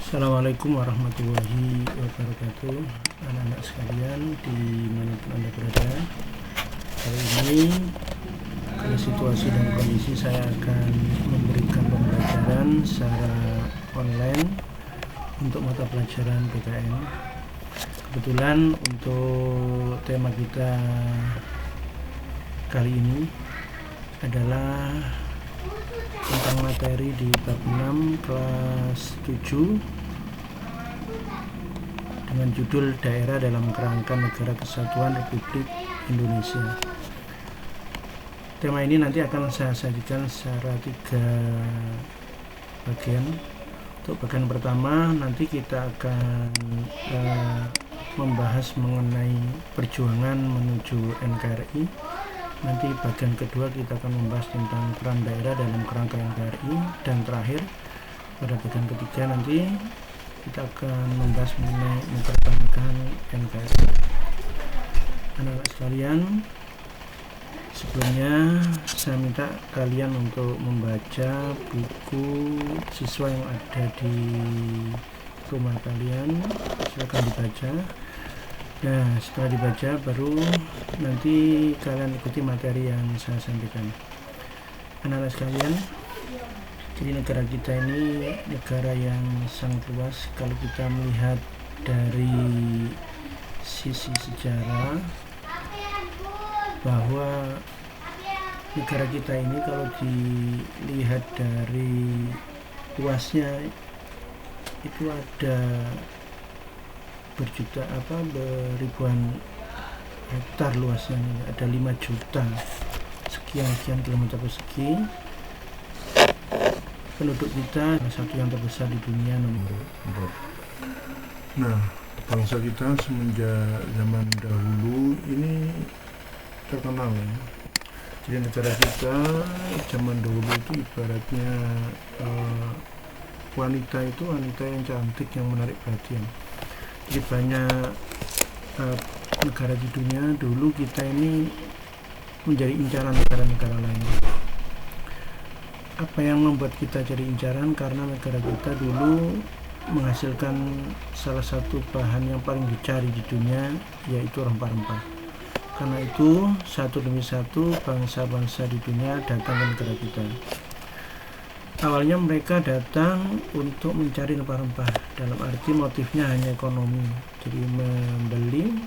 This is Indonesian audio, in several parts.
Assalamualaikum warahmatullahi wabarakatuh, anak-anak sekalian dimanapun Anda berada. Kali ini karena situasi dan kondisi saya akan memberikan pembelajaran secara online untuk mata pelajaran PKN. Kebetulan untuk tema kita kali ini adalah tentang materi di bab 6 kelas 7 dengan judul Daerah dalam Kerangka Negara Kesatuan Republik Indonesia. Tema ini nanti akan saya sajikan secara 3 bagian. Untuk bagian pertama nanti kita akan membahas mengenai perjuangan menuju NKRI. Nanti bagian kedua kita akan membahas tentang peran daerah dalam kerangka NKRI, dan terakhir pada bagian ketiga nanti kita akan membahas mengenai mempertahankan NKRI. Anak-anak sekalian, sebelumnya saya minta kalian untuk membaca buku siswa yang ada di rumah kalian. Silakan dibaca. Nah, setelah dibaca baru nanti kalian ikuti materi yang saya sampaikan. Anak-anak sekalian, jadi negara kita ini negara yang sangat luas. Kalau kita melihat dari sisi sejarah, bahwa negara kita ini kalau dilihat dari luasnya itu ada beribuan hektar luasnya, ada 5 juta sekian kilometer persegi. Penduduk kita satu yang terbesar di dunia nomor 4. Nah, bangsa kita semenjak zaman dahulu ini terkenal ya. Jadi negara kita zaman dahulu itu ibaratnya wanita yang cantik, yang menarik perhatian. Jadi banyak negara di dunia dulu kita ini menjadi incaran negara-negara lain. Apa yang membuat kita jadi incaran? Karena negara kita dulu menghasilkan salah satu bahan yang paling dicari di dunia, yaitu rempah-rempah. Karena itu satu demi satu bangsa-bangsa di dunia datang ke negara kita. Awalnya mereka datang untuk mencari rempah-rempah, dalam arti motifnya hanya ekonomi, jadi membeli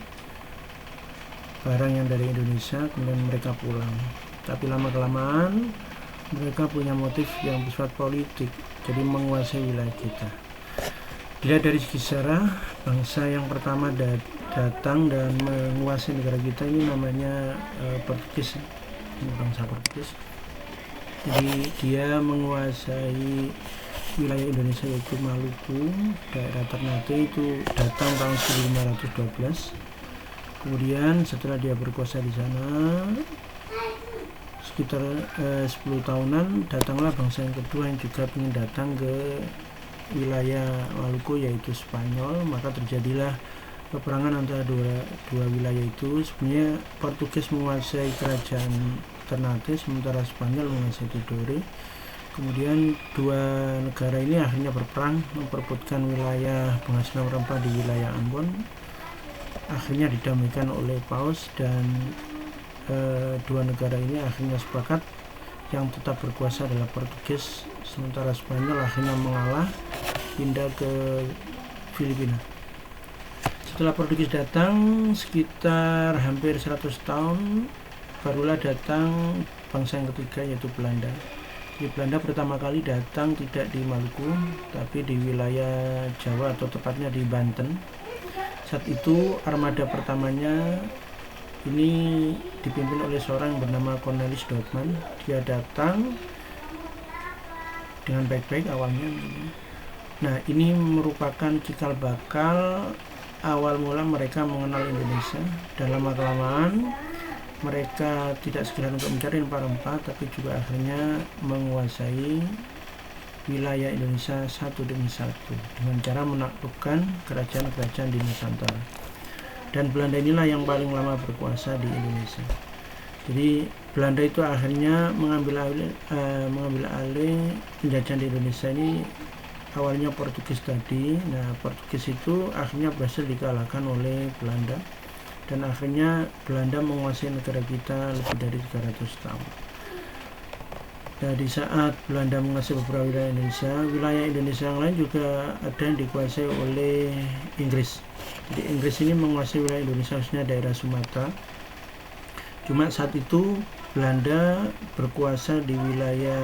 barang yang dari Indonesia kemudian mereka pulang. Tapi lama-kelamaan mereka punya motif yang bersifat politik, jadi menguasai wilayah kita. Dilihat dari segi sejarah, bangsa yang pertama datang dan menguasai negara kita ini namanya Portugis. Ini bangsa Portugis. Jadi dia menguasai wilayah Indonesia, yaitu Maluku, daerah Ternate, itu datang tahun 1512. Kemudian setelah dia berkuasa di sana sekitar 10 tahunan, datanglah bangsa yang kedua yang juga ingin datang ke wilayah Maluku, yaitu Spanyol. Maka terjadilah peperangan antara dua wilayah itu. Sebenarnya Portugis menguasai kerajaan Ternate, sementara Spanyol menguasai Tidore. Kemudian dua negara ini akhirnya berperang, memperebutkan wilayah penghasilan rempah di wilayah Ambon. Akhirnya didamaikan oleh Paus, dan dua negara ini akhirnya sepakat yang tetap berkuasa adalah Portugis, sementara Spanyol akhirnya mengalah, pindah ke Filipina. Setelah Portugis datang sekitar hampir 100 tahun, barulah datang bangsa yang ketiga, yaitu Belanda. Jadi Belanda pertama kali datang tidak di Maluku, tapi di wilayah Jawa, atau tepatnya di Banten. Saat itu armada pertamanya ini dipimpin oleh seorang yang bernama Cornelis Doortman. Dia datang dengan baik-baik awalnya. Nah, ini merupakan cikal bakal awal mula mereka mengenal Indonesia, dan lama-kelamaan mereka tidak sekedar untuk mencari rempah-rempah, tapi juga akhirnya menguasai wilayah Indonesia satu demi satu dengan cara menaklukkan kerajaan-kerajaan di Nusantara. Dan Belanda inilah yang paling lama berkuasa di Indonesia. Jadi Belanda itu akhirnya mengambil alih penjajahan di Indonesia ini awalnya Portugis tadi. Nah, Portugis itu akhirnya berhasil dikalahkan oleh Belanda, dan akhirnya Belanda menguasai negara kita lebih dari 300 tahun. Nah, di saat Belanda menguasai beberapa wilayah Indonesia yang lain juga ada yang dikuasai oleh Inggris. Jadi Inggris ini menguasai wilayah Indonesia, khususnya daerah Sumatera. Cuma saat itu Belanda berkuasa di wilayah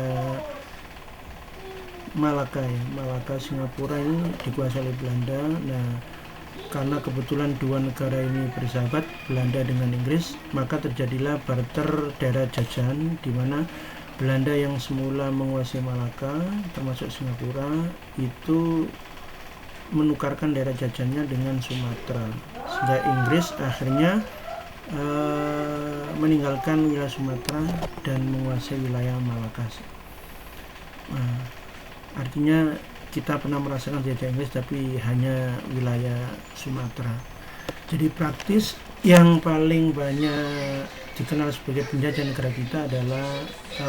Malaka ya. Malaka, Singapura ini dikuasai oleh Belanda. Nah, karena kebetulan dua negara ini bersahabat, Belanda dengan Inggris, maka terjadilah barter daerah jajahan, di mana Belanda yang semula menguasai Malaka termasuk Singapura itu menukarkan daerah jajahannya dengan Sumatera, sehingga Inggris akhirnya meninggalkan wilayah Sumatera dan menguasai wilayah Malaka. Nah, artinya kita pernah merasakan jajah Inggris tapi hanya wilayah Sumatera. Jadi praktis yang paling banyak dikenal sebagai penjajah negara kita adalah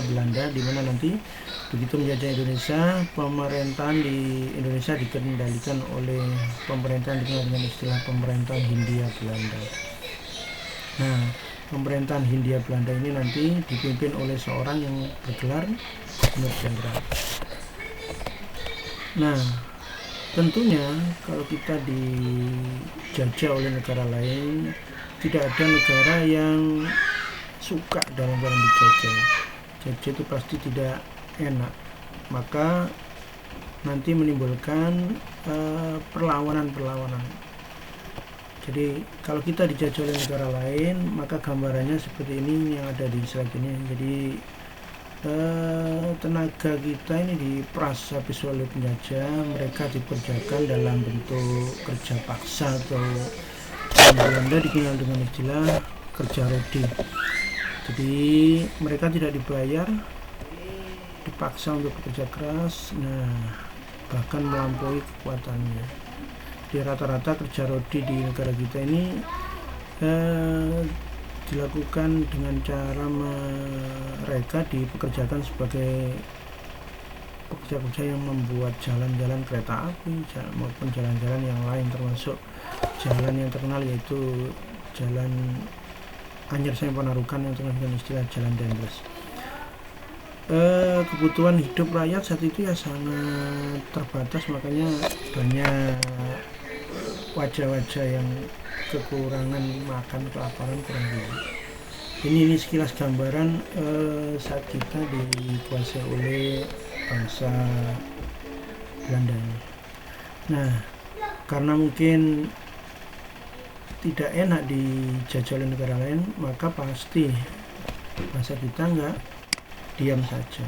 Belanda, di mana nanti begitu menjajah Indonesia, pemerintahan di Indonesia dikendalikan oleh pemerintahan dikenal dengan istilah pemerintahan Hindia Belanda. Nah, pemerintahan Hindia Belanda ini nanti dipimpin oleh seorang yang bergelar Gubernur Jenderal. Nah, tentunya kalau kita dijajah oleh negara lain, tidak ada negara yang suka dalam barang dijajah. Jajah itu pasti tidak enak, maka nanti menimbulkan perlawanan. Jadi kalau kita dijajah oleh negara lain, maka gambarannya seperti ini yang ada di slide ini. Jadi tenaga kita ini diperas habis oleh penjajah, mereka dikerjakan dalam bentuk kerja paksa atau Belanda dikenal dengan istilah kerja rodi. Jadi mereka tidak dibayar, dipaksa untuk bekerja keras, nah bahkan melampaui kekuatannya. Di rata-rata kerja rodi di negara kita ini dilakukan dengan cara mereka dipekerjakan sebagai pekerja-pekerja yang membuat jalan-jalan kereta api maupun jalan-jalan yang lain, termasuk jalan yang terkenal yaitu Jalan Anyer Seng Panarukan yang terkenal dengan istilah Jalan Dendels. Kebutuhan hidup rakyat saat itu ya sangat terbatas, makanya banyak wajah-wajah yang kekurangan makan, kelaparan, kurang gizi. Ini sekilas gambaran saat kita dikuasai oleh bangsa Belanda ini. Nah, karena mungkin tidak enak dijajah oleh negara lain, maka pasti bangsa kita nggak diam saja.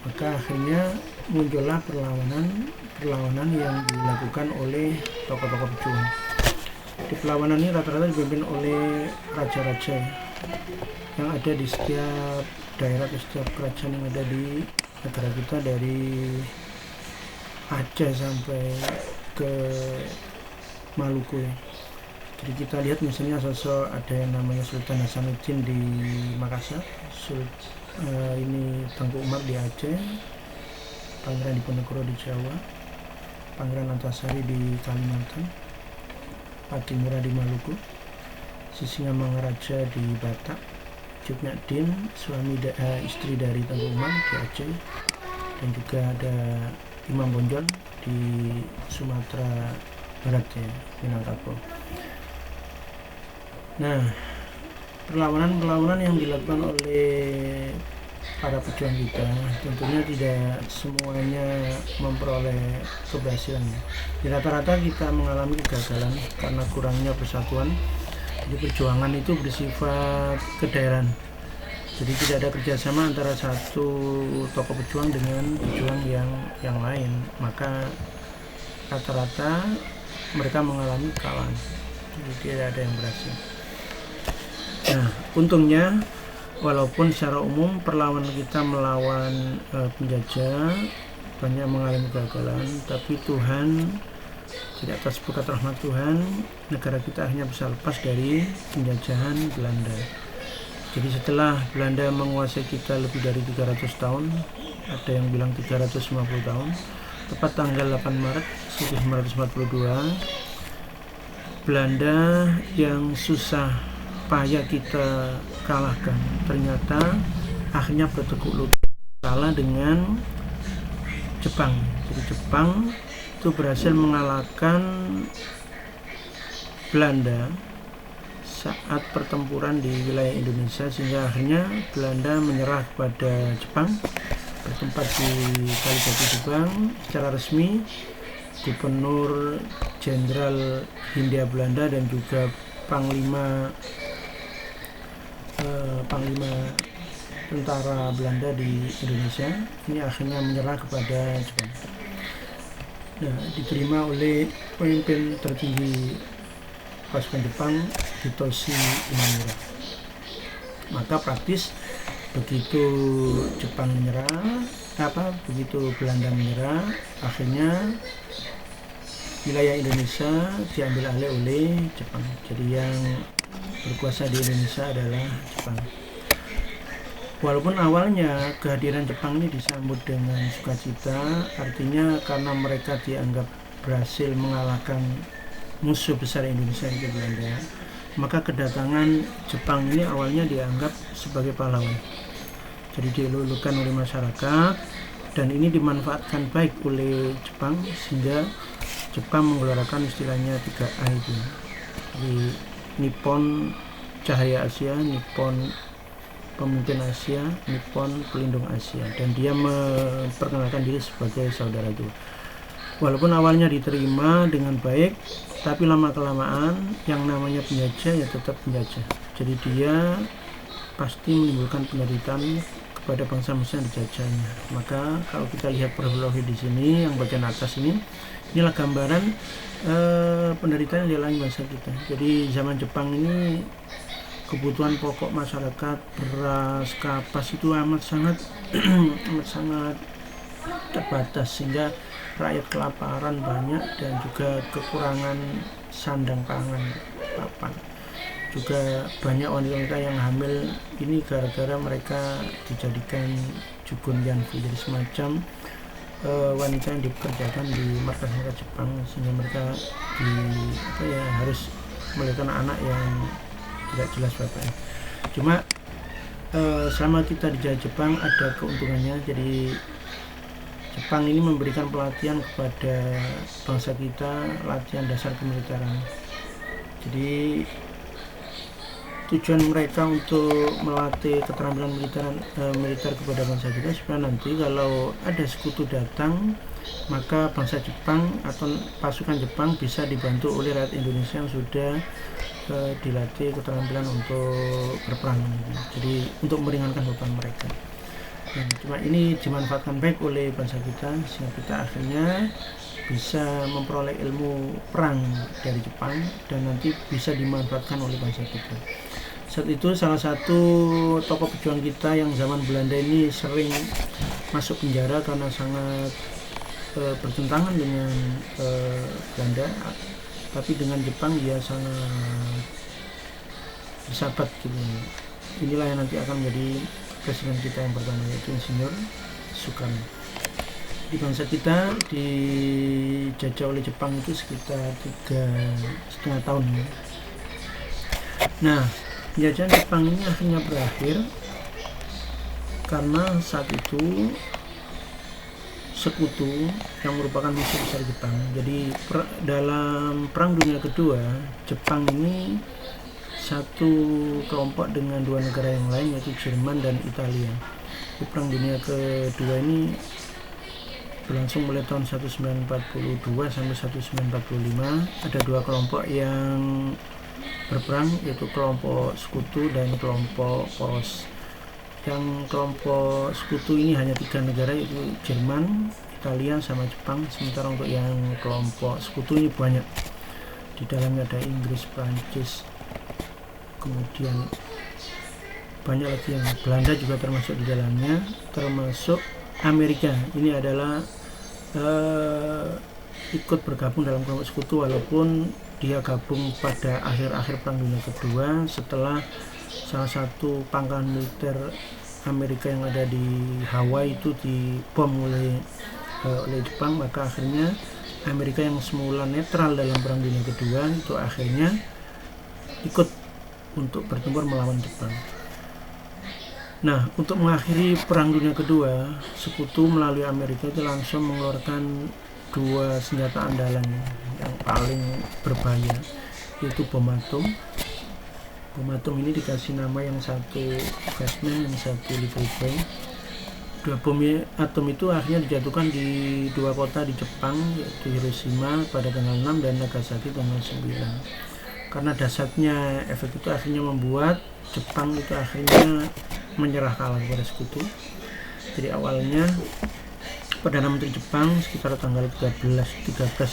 Maka akhirnya muncullah perlawanan yang dilakukan oleh tokoh-tokoh pejuang. Di perlawanan ini rata-rata dipimpin oleh raja-raja yang ada di setiap daerah, di setiap kerajaan yang ada di negara kita, dari Aceh sampai ke Maluku ya. Jadi kita lihat misalnya sosok ada yang namanya Sultan Hasanuddin di Makassar, ini Tengku Umar di Aceh, Pangeran Diponegoro di Jawa, Pangeran Antasari di Kalimantan, Patimura di Maluku, Sisingamangaraja di Batak, Juknyadin istri dari Tengku Umar di Aceh, dan juga ada Imam Bonjol di Sumatera Barat ya, Minangkabau. Nah, perlawanan yang dilakukan oleh para pejuang kita tentunya tidak semuanya memperoleh keberhasilan. Di rata-rata kita mengalami kegagalan karena kurangnya persatuan. Jadi perjuangan itu bersifat kedaerahan. Jadi tidak ada kerjasama antara satu tokoh pejuang dengan pejuang yang lain. Maka rata-rata mereka mengalami kekalahan. Jadi tidak ada yang berhasil. Nah, untungnya walaupun secara umum perlawanan kita melawan penjajah banyak mengalami kegagalan, tapi Tuhan, tidak atas berkat rahmat Tuhan, negara kita akhirnya bisa lepas dari penjajahan Belanda. Jadi setelah Belanda menguasai kita lebih dari 300 tahun, ada yang bilang 350 tahun, tepat tanggal 8 Maret 1942, Belanda yang susah payah kita kalahkan ternyata akhirnya bertekuk lutut kalah dengan Jepang. Jadi Jepang itu berhasil mengalahkan Belanda saat pertempuran di wilayah Indonesia, sehingga akhirnya Belanda menyerah kepada Jepang, bertempat di Kalijati Subang. Secara resmi Gubernur Jenderal Hindia Belanda dan juga Panglima tentara Belanda di Indonesia ini akhirnya menyerah kepada Jepang. Nah, diterima oleh pemimpin tertinggi pasukan Jepang, Hitoshi Imamura. Maka praktis begitu Jepang menyerah, begitu Belanda menyerah, akhirnya wilayah Indonesia diambil alih oleh Jepang. Jadi yang berkuasa di Indonesia adalah Jepang. Walaupun awalnya kehadiran Jepang ini disambut dengan sukacita, artinya karena mereka dianggap berhasil mengalahkan musuh besar Indonesia itu Belanda, maka kedatangan Jepang ini awalnya dianggap sebagai pahlawan. Jadi dilulukan oleh masyarakat, dan ini dimanfaatkan baik oleh Jepang sehingga Jepang mengeluarkan istilahnya 3A itu. Jadi Nippon Cahaya Asia, Nippon Pemimpin Asia, Nippon Pelindung Asia, dan dia memperkenalkan diri sebagai saudara itu. Walaupun awalnya diterima dengan baik, tapi lama-kelamaan yang namanya penjajah ya tetap penjajah. Jadi dia pasti menimbulkan penderitaan kepada bangsa-bangsa yang dijajahnya. Maka kalau kita lihat kronologi di sini yang bagian atas ini, inilah gambaran penderitaan yang dialami bangsa kita. Jadi zaman Jepang ini kebutuhan pokok masyarakat, beras, kapas itu amat sangat terbatas, sehingga rakyat kelaparan banyak dan juga kekurangan sandang pangan papan. Juga banyak wanita-wanita yang hamil ini gara-gara mereka dijadikan jugun yanfu, jadi semacam wanita yang dipekerjakan di markas-markas Jepang, sehingga mereka harus melahirkan anak yang tidak jelas bapaknya. Cuma selama kita dijajah Jepang ada keuntungannya. Jadi Jepang ini memberikan pelatihan kepada bangsa kita, latihan dasar kemiliteran. Jadi tujuan mereka untuk melatih keterampilan militer kepada bangsa kita supaya nanti kalau ada sekutu datang, maka bangsa Jepang atau pasukan Jepang bisa dibantu oleh rakyat Indonesia yang sudah dilatih keterampilan untuk berperang. Jadi untuk meringankan beban mereka. Nah, cuma ini dimanfaatkan baik oleh bangsa kita sehingga kita akhirnya bisa memperoleh ilmu perang dari Jepang dan nanti bisa dimanfaatkan oleh bangsa kita. Saat itu salah satu tokoh pejuang kita yang zaman Belanda ini sering masuk penjara karena sangat bertentangan dengan Belanda, tapi dengan Jepang dia sangat bersahabat gitu. Inilah yang nanti akan menjadi presiden kita yang pertama, yaitu Insinyur Soekarno. Di bangsa kita dijajah oleh Jepang itu sekitar 3,5 tahun. Nah, penjajahan Jepang ini akhirnya berakhir karena saat itu sekutu yang merupakan musuh besar Jepang. Jadi dalam Perang Dunia Kedua, Jepang ini satu kelompok dengan dua negara yang lain, yaitu Jerman dan Italia. Di Perang Dunia Kedua ini berlangsung mulai tahun 1942 sampai 1945. Ada dua kelompok yang berperang, yaitu kelompok sekutu dan kelompok poros. Yang kelompok sekutu ini hanya 3 negara, yaitu Jerman, Italia, sama Jepang. Sementara untuk yang kelompok sekutu ini banyak. Di dalamnya ada Inggris, Prancis, kemudian banyak lagi yang Belanda juga termasuk di dalamnya, termasuk Amerika. Ini adalah ikut bergabung dalam kelompok sekutu, walaupun dia gabung pada akhir-akhir Perang Dunia Kedua setelah salah satu pangkalan militer Amerika yang ada di Hawaii itu dibom oleh oleh Jepang, maka akhirnya Amerika yang semula netral dalam Perang Dunia Kedua itu akhirnya ikut untuk bertempur melawan Jepang. Nah, untuk mengakhiri Perang Dunia Kedua, Sekutu melalui Amerika itu langsung mengeluarkan 2 senjata andalan yang paling berbahaya, yaitu bom atom. Bom atom ini dikasih nama yang satu Fastman, yang satu Little Boy. 2 bom atom itu akhirnya dijatuhkan di 2 kota di Jepang, yaitu Hiroshima pada tanggal 6 dan Nagasaki tanggal 9. Karena dahsyatnya efek itu akhirnya membuat Jepang itu akhirnya menyerah kalah kepada Sekutu. Jadi awalnya Perdana Menteri Jepang sekitar tanggal 13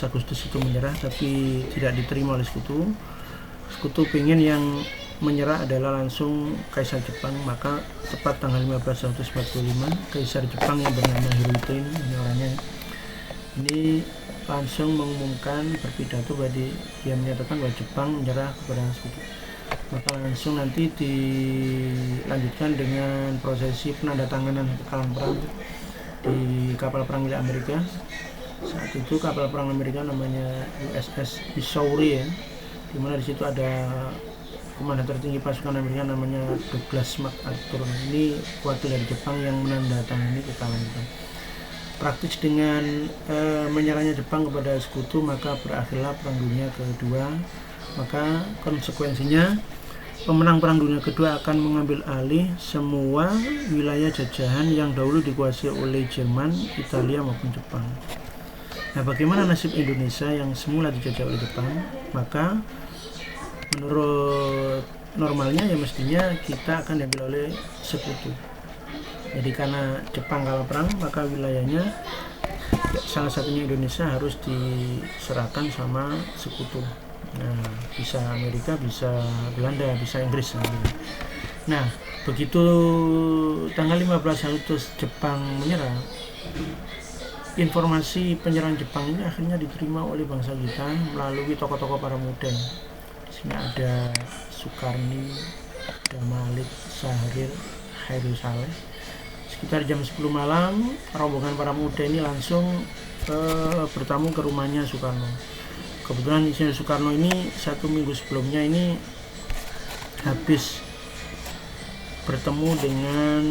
Agustus itu menyerah, tapi tidak diterima oleh Sekutu. Sekutu pengen yang menyerah adalah langsung Kaisar Jepang, maka tepat tanggal 15 Agustus 45 Kaisar Jepang yang bernama Hirohito ini orangnya ini langsung mengumumkan berpidato bahwa dia menyatakan bahwa Jepang menyerah kepada Sekutu. Maka langsung nanti dilanjutkan dengan prosesi penandatanganan kekalahan perang di kapal perang milik Amerika. Saat itu kapal perang Amerika namanya USS Missouri ya, dimana di situ ada komandan tertinggi pasukan Amerika namanya Douglas MacArthur. Ini wakil dari Jepang yang menandatangani kekalahan Jepang. Praktis dengan menyerahnya Jepang kepada Sekutu, maka berakhirlah Perang Dunia Kedua. Maka konsekuensinya pemenang Perang Dunia Kedua akan mengambil alih semua wilayah jajahan yang dahulu dikuasai oleh Jerman, Italia maupun Jepang. Nah, bagaimana nasib Indonesia yang semula dijajah oleh Jepang? Maka menurut normalnya ya mestinya kita akan diambil oleh Sekutu. Jadi karena Jepang kalah perang, maka wilayahnya salah satunya Indonesia harus diserahkan sama Sekutu. Nah, bisa Amerika, bisa Belanda, bisa Inggris. Nah, begitu tanggal 15 Agustus Jepang menyerah, informasi penyerahan Jepang ini akhirnya diterima oleh bangsa kita melalui tokoh-tokoh para muda. Di sini ada Soekarni, ada Malik, Syahrir, Hairul Saleh. Sekitar jam 10 malam, rombongan para muda ini langsung bertamu ke rumahnya Soekarno. Kebetulan Insinyur Soekarno ini 1 minggu sebelumnya ini habis bertemu dengan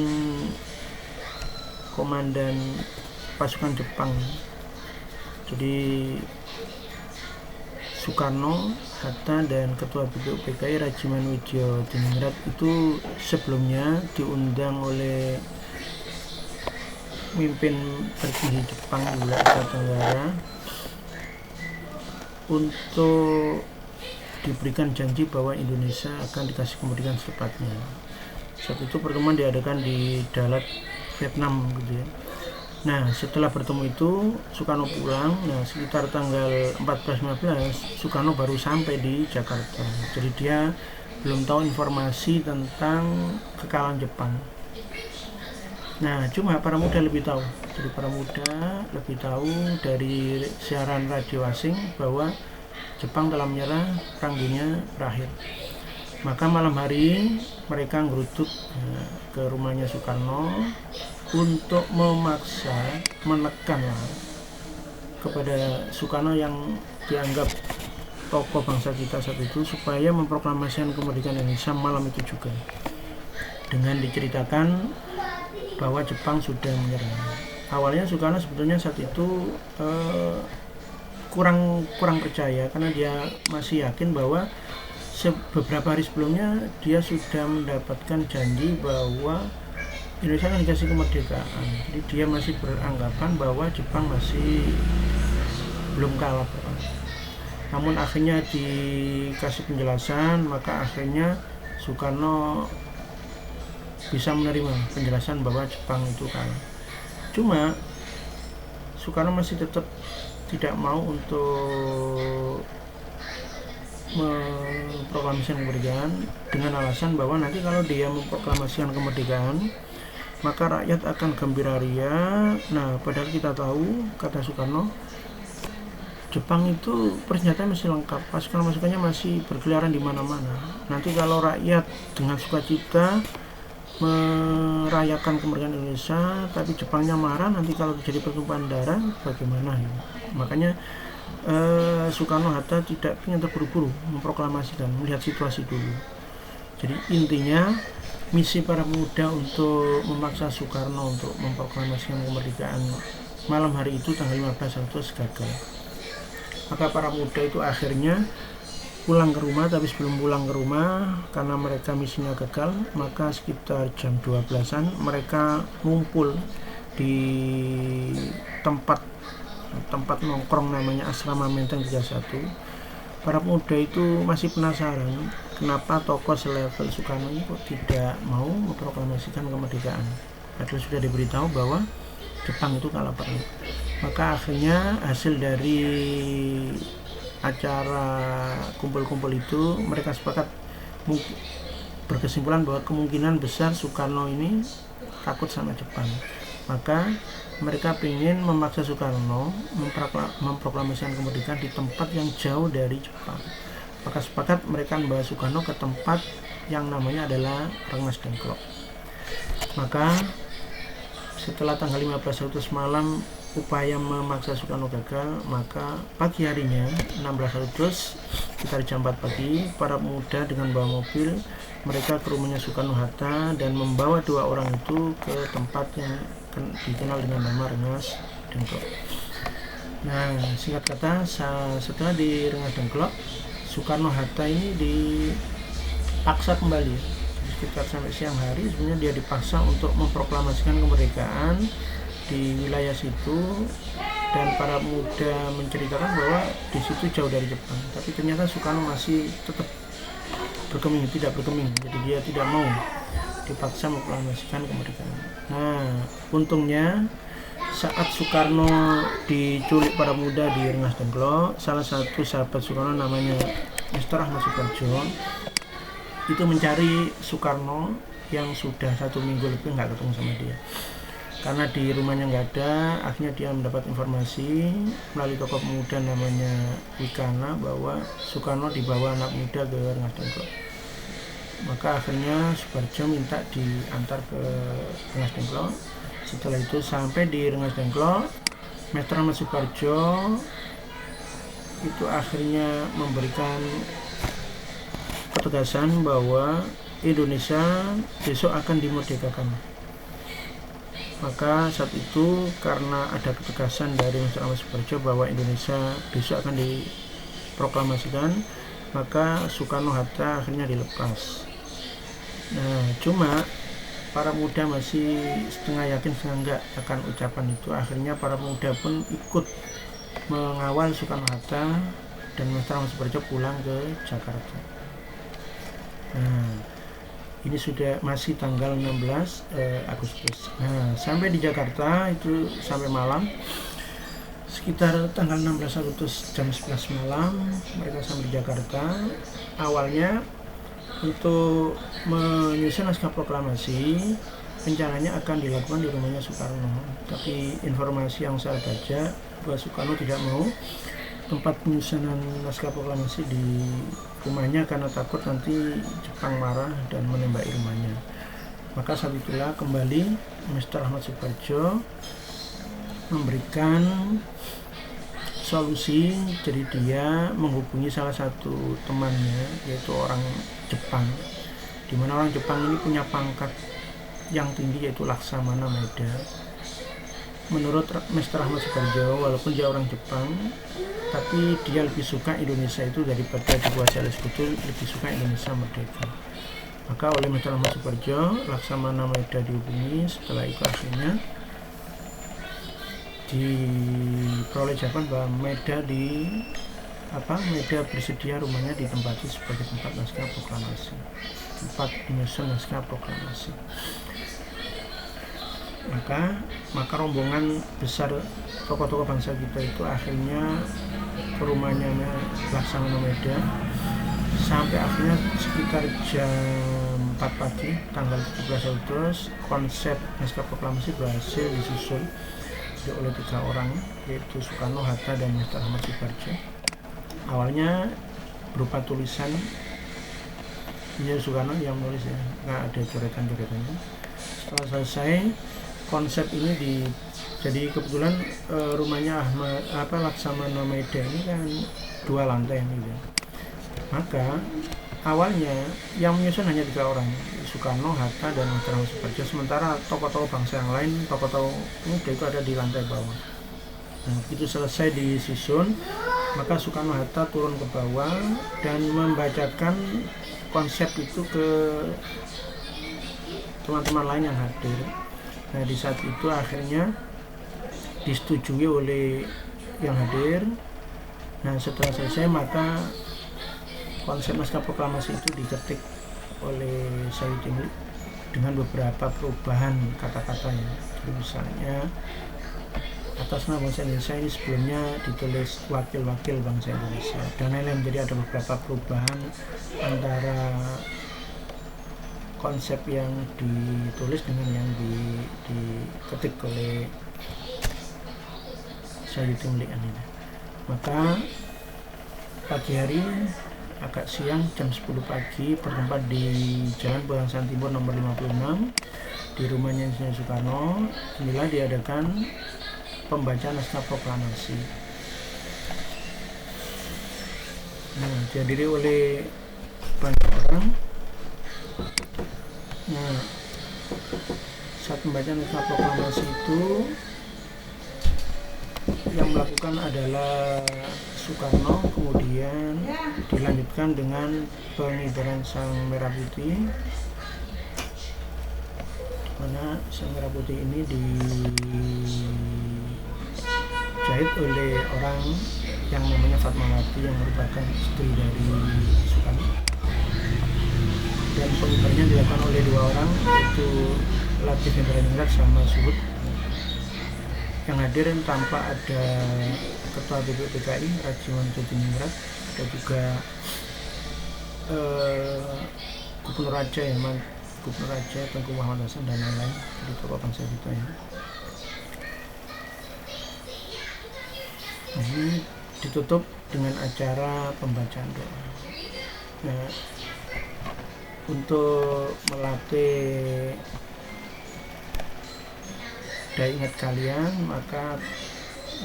komandan pasukan Jepang. Jadi Soekarno, Hatta, dan Ketua BPUPKI Rajiman Wijayadiningrat itu sebelumnya diundang oleh pemimpin tertinggi Jepang di wilayah Asia Tenggara untuk diberikan janji bahwa Indonesia akan dikasih kemerdekaan secepatnya. Saat itu pertemuan diadakan di Dalat, Vietnam gitu ya. Nah, setelah bertemu itu Soekarno pulang. Nah, sekitar tanggal 14-15 Soekarno baru sampai di Jakarta. Jadi dia belum tahu informasi tentang kekalahan Jepang. Nah, cuma para muda lebih tahu. Jadi para muda lebih tahu dari siaran radio asing bahwa Jepang telah menyerah, Perang Dunia berakhir. Maka malam hari mereka ngeruduk ke rumahnya Soekarno untuk memaksa menekan kepada Soekarno yang dianggap tokoh bangsa kita saat itu supaya memproklamasikan kemerdekaan Indonesia malam itu juga, dengan diceritakan bahwa Jepang sudah menyerah. Awalnya Soekarno sebetulnya saat itu kurang percaya karena dia masih yakin bahwa beberapa hari sebelumnya dia sudah mendapatkan janji bahwa Indonesia akan dikasih kemerdekaan. Jadi dia masih beranggapan bahwa Jepang masih belum kalah perang. Namun akhirnya dikasih penjelasan, maka akhirnya Soekarno bisa menerima penjelasan bahwa Jepang itu kalah. Cuma Soekarno masih tetap tidak mau untuk memproklamasikan kemerdekaan dengan alasan bahwa nanti kalau dia memproklamasikan kemerdekaan maka rakyat akan gembira ria. Nah, padahal kita tahu, kata Soekarno, Jepang itu persenjataan masih lengkap, pasukan-pasukannya masih berkeliaran di mana-mana. Nanti kalau rakyat dengan sukacita merayakan kemerdekaan Indonesia, tapi Jepangnya marah, nanti kalau terjadi pertumpahan darah bagaimana ya? Makanya Soekarno Hatta tidak ingin terburu-buru memproklamasikan, melihat situasi dulu. Jadi intinya misi para pemuda untuk memaksa Soekarno untuk memproklamasikan kemerdekaan malam hari itu tanggal 15 Agustus gagal. Maka para pemuda itu akhirnya pulang ke rumah, tapi sebelum pulang ke rumah karena mereka misinya gagal, maka sekitar jam 12-an mereka ngumpul di tempat nongkrong namanya Asrama Menteng 31. Para pemuda itu masih penasaran kenapa tokoh selevel Soekarno ini kok tidak mau memproklamasikan kemerdekaan, padahal sudah diberitahu bahwa Jepang itu kalah perang. Maka akhirnya hasil dari acara kumpul-kumpul itu mereka sepakat berkesimpulan bahwa kemungkinan besar Soekarno ini takut sama Jepang. Maka mereka ingin memaksa Soekarno memproklamasikan kemerdekaan di tempat yang jauh dari Jepang. Maka sepakat mereka membawa Soekarno ke tempat yang namanya adalah Rengas Dengklok. Maka setelah tanggal 15 Agustus malam upaya memaksa Soekarno gagal, maka pagi harinya 16 Agustus sekitar jam 4 pagi para pemuda dengan bawa mobil mereka ke rumahnya Soekarno Hatta dan membawa dua orang itu ke tempat yang dikenal dengan nama Rengas Dengklok. Nah, singkat kata, setelah di Rengas Dengklok, Soekarno Hatta ini dipaksa kembali. Sekitar sampai siang hari sebenarnya dia dipaksa untuk memproklamasikan kemerdekaan di wilayah situ, dan para pemuda menceritakan bahwa di situ jauh dari Jepang, tapi ternyata Soekarno masih tetap tidak bergeming, jadi dia tidak mau, dipaksa memproklamasikan kemerdekaan. Nah, untungnya saat Soekarno diculik para pemuda di Rengas Dengklok, salah satu sahabat Soekarno namanya Mr. Ahmad Suparjo itu mencari Soekarno yang sudah 1 minggu lebih nggak ketemu sama dia. Karena di rumahnya nggak ada, akhirnya dia mendapat informasi melalui tokoh pemuda namanya Wikana bahwa Soekarno dibawa anak muda ke Rengas Dengklok. Maka akhirnya Suparjo minta diantar ke Rengas Dengklok. Setelah itu sampai di Rengas Dengklok, Mr. Ahmad Suparjo itu akhirnya memberikan ketegasan bahwa Indonesia besok akan dimerdekakan. Maka saat itu karena ada ketegasan dari Mr. Ahmad Suparjo bahwa Indonesia besok akan diproklamasikan, maka Soekarno-Hatta akhirnya dilepas. Nah, cuma para muda masih setengah yakin setengah enggak akan ucapan itu. Akhirnya para muda pun ikut mengawal Soekarno-Hatta dan Mr. Ahmad Suparjo pulang ke Jakarta. Nah, ini sudah masih tanggal 16 Agustus. Nah, sampai di Jakarta itu sampai malam, sekitar tanggal 16 Agustus jam 11 malam mereka sampai di Jakarta. Awalnya untuk menyusun naskah proklamasi rencananya akan dilakukan di rumahnya Soekarno, tapi informasi yang saya baca bahwa Soekarno tidak mau tempat penyusunan naskah proklamasi di rumahnya karena takut nanti Jepang marah dan menembaki rumahnya. Maka saat itulah kembali Mr. Ahmad Suparjo memberikan solusi. Jadi dia menghubungi salah satu temannya yaitu orang Jepang, di mana orang Jepang ini punya pangkat yang tinggi yaitu Laksamana Maeda. Menurut Mr. Ahmad Suparjo, walaupun dia orang Jepang, tapi dia lebih suka Indonesia itu daripada dikuasai oleh sekutu, lebih suka Indonesia merdeka. Maka oleh Mr. Ahmad Suparjo, Laksamana Maeda dihubungi. Setelah itu akhirnya diperoleh jawaban bahwa Maeda bersedia rumahnya ditempati sebagai tempat naskah proklamasi, tempat penyusun naskah proklamasi. Maka rombongan besar tokoh-tokoh bangsa kita itu akhirnya ke rumahnya Laksamana Maeda sampai akhirnya sekitar jam 4 pagi tanggal 17 Agustus konsep naskah proklamasi berhasil disusun oleh 3 orang yaitu Soekarno, Hatta, dan Mr. Ahmad Suparjo. Awalnya berupa tulisan Insinyur Soekarno yang menulis ya, nggak ada coretan-coretannya. Setelah selesai konsep ini jadi kebetulan rumahnya Laksamana Maeda ini kan 2 lantai gitu. Maka awalnya yang menyusun hanya 3 orang, Soekarno, Hatta, dan Mahmud Suparjo. Sementara tokoh-tokoh bangsa yang lain, tokoh-tokoh muda itu ada di lantai bawah. Nah, itu selesai disusun, maka Soekarno Hatta turun ke bawah dan membacakan konsep itu ke teman-teman lain yang hadir. Nah, di saat itu akhirnya disetujui oleh yang hadir. Nah, setelah selesai maka konsep naskah proklamasi itu diketik oleh Sayyidin dengan beberapa perubahan kata-katanya. Jadi misalnya atas nama bangsa Indonesia ini sebelumnya ditulis wakil-wakil bangsa Indonesia dan lain-lain. Jadi ada beberapa perubahan antara konsep yang ditulis dengan yang diketik oleh Sayyidin ini. Maka pagi hari agak siang jam 10 pagi bertempat di Jalan Pegangsaan Timur nomor 56 di rumahnya Insinyur Soekarno. Inilah diadakan pembacaan naskah proklamasi. Nah, dihadiri oleh banyak orang. Nah, saat pembacaan naskah proklamasi itu yang melakukan adalah Soekarno, kemudian dilanjutkan dengan pengibaran sang merah putih, mana sang merah putih ini dijahit oleh orang yang namanya Fatmawati yang merupakan istri dari Soekarno, dan pengibarannya dilakukan oleh 2 orang, yaitu Latif Hendraningrat sama Suhut. Yang hadir tanpa ada Ketua BPPKI Rajiwan Jodiningrat, ada juga Gubernur Raja Tengku Muhammad Hasan dan lain-lain dari tokoh bangsa kita ya. Nah, ini ditutup dengan acara pembacaan doa. Nah, untuk melatih daya ingat kalian, maka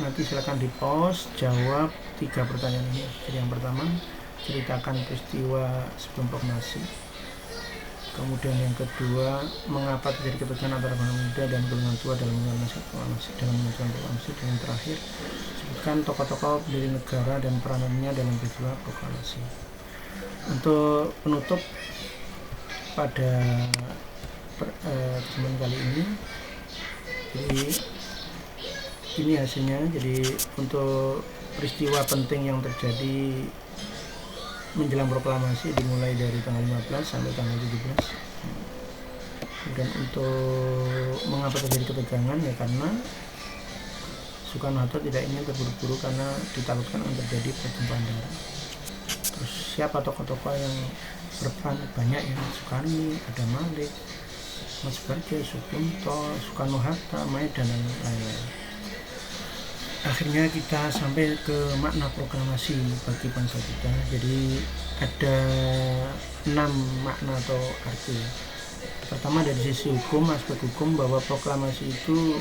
nanti silakan di post jawab 3 pertanyaan ini. Jadi yang pertama, ceritakan peristiwa sebelum proklamasi. Kemudian yang kedua, mengapa terjadi ketegangan antara bangsa muda dan golongan tua dalam menjalankan proklamasi. Dan yang terakhir, sebutkan tokoh-tokoh pendiri negara dan peranannya dalam peristiwa proklamasi. Untuk penutup pada kesempatan kali ini, jadi ini hasilnya. Jadi untuk peristiwa penting yang terjadi menjelang proklamasi dimulai dari tanggal 15 sampai tanggal 17. Kemudian untuk mengapa terjadi ketegangan, ya karena Soekarno-Hatta tidak ingin terburu-buru karena ditakutkan akan terjadi pertumpahan darah. Terus siapa tokoh-tokoh yang berperan? Banyak ya, Soekarni, ada Malik, Mas Suparjo, Sukunto, Soekarno-Hatta, Maeda, dan lain-lain. Akhirnya kita sampai ke makna proklamasi bagi bangsa kita. Jadi ada 6 makna atau arti. Pertama, dari sisi hukum, aspek hukum, bahwa proklamasi itu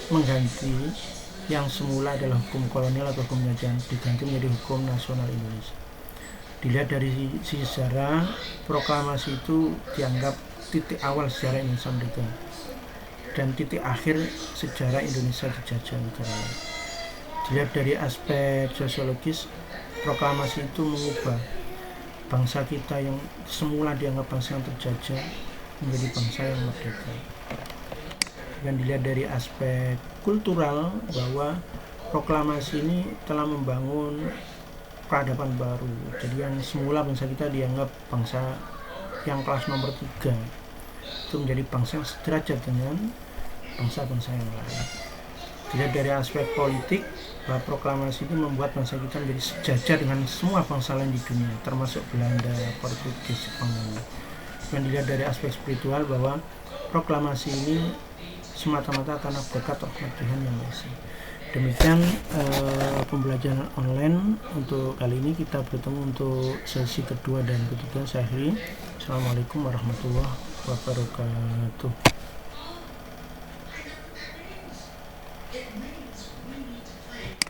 mengganti yang semula adalah hukum kolonial atau hukum penjajahan, diganti menjadi hukum nasional Indonesia. Dilihat dari sisi sejarah, proklamasi itu dianggap titik awal sejarah Indonesia Merdeka dan titik akhir sejarah Indonesia dijajah negara lain. Dilihat dari aspek sosiologis, proklamasi itu mengubah bangsa kita yang semula dianggap bangsa yang terjajah menjadi bangsa yang merdeka. Dan dilihat dari aspek kultural, bahwa proklamasi ini telah membangun peradaban baru. Jadi yang semula bangsa kita dianggap bangsa yang kelas nomor 3, itu menjadi bangsa yang sederajat dengan bangsa-bangsa yang lain. Dilihat dari aspek politik, bahwa proklamasi ini membuat bangsa kita menjadi sejajar dengan semua bangsa lain di dunia, termasuk Belanda, Portugis, Jepang. Dan dilihat dari aspek spiritual, bahwa proklamasi ini semata-mata karena berkat rahmat Tuhan yang Maha Esa. Demikian pembelajaran online. Untuk kali ini kita bertemu untuk sesi kedua dan ketiga. Saya akhiri. Assalamualaikum warahmatullahi wabarakatuh.